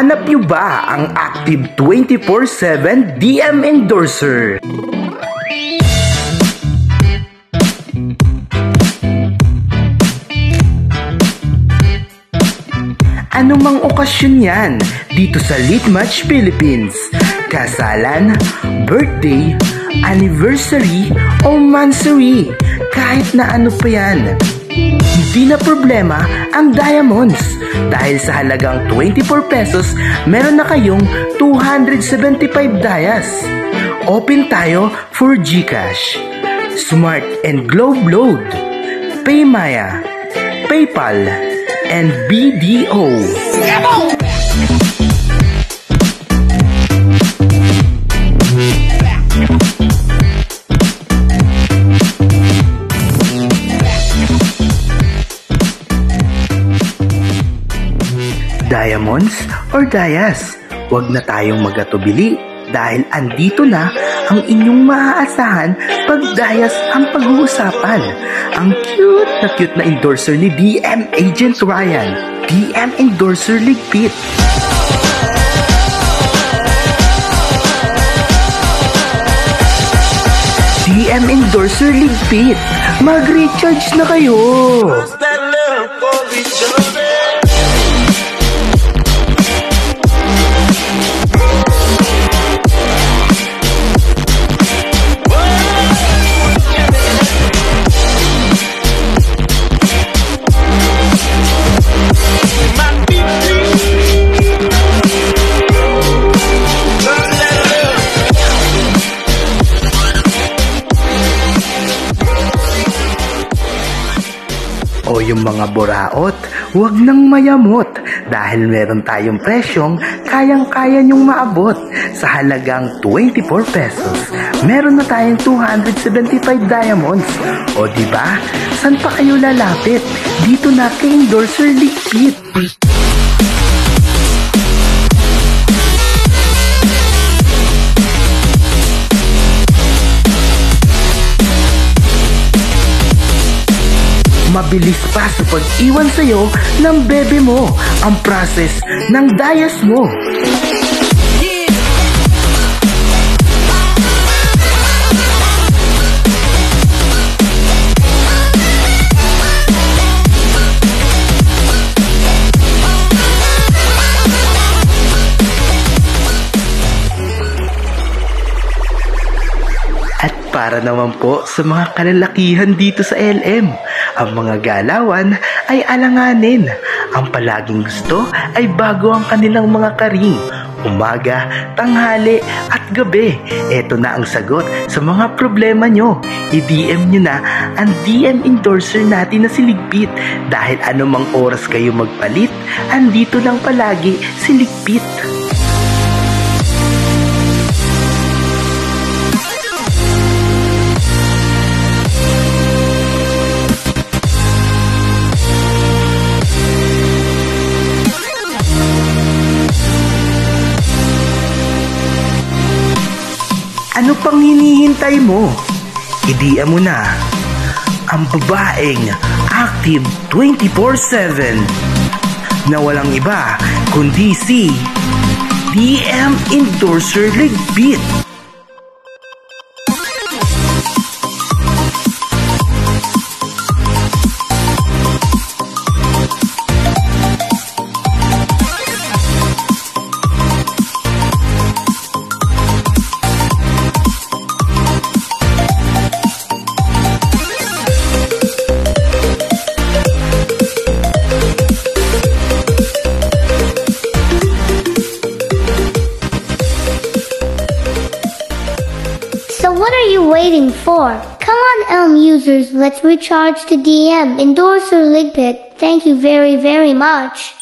Hinahanap niyo ba ang active 24/7 DM endorser? Anumang okasyon yan dito sa Litmatch Philippines. Kasalan, birthday, anniversary, o mansary. Kahit na ano pa yan. Hindi na problema ang Diamonds. Dahil sa halagang 24 pesos, meron na kayong 275 dayas. Open tayo for GCash, Smart and Globe Load, Paymaya, PayPal, and BDO. Diamonds or Dayas, huwag na tayong magatubili dahil andito na ang inyong maaasahan pag Dayas ang pag-uusapan. Ang cute na endorser ni DM Agent Ryan, DM Endorser Ligpit. DM Endorser Ligpit, mag-recharge na kayo! O yung mga boraot, huwag nang mayamot dahil meron tayong presyong kayang-kaya nyong maabot. Sa halagang 24 pesos, meron na tayong 275 diamonds. O diba, saan pa kayo lalapit? Dito na kay Endorser Ligpit. Mabilis pa sa pag-iwan sa'yo ng bebe mo ang process ng Dayas mo. At para naman po sa mga kalalakihan dito sa LM, ang mga galawan ay alanganin. Ang palaging gusto ay bago ang kanilang mga karing. Umaga, tanghali at gabi. Ito na ang sagot sa mga problema nyo. I-DM nyo na ang DM endorser natin na si Ligpit. Dahil anumang oras kayo magpalit, andito lang palagi si Ligpit. Ano pang hinihintay mo? I-DM mo na ang babaeng active 24/7 na walang iba kundi si DM Endorser Ligpit. So what are you waiting for? Come on Elm users, let's recharge to DM Endorser Ligpit. Thank you very much.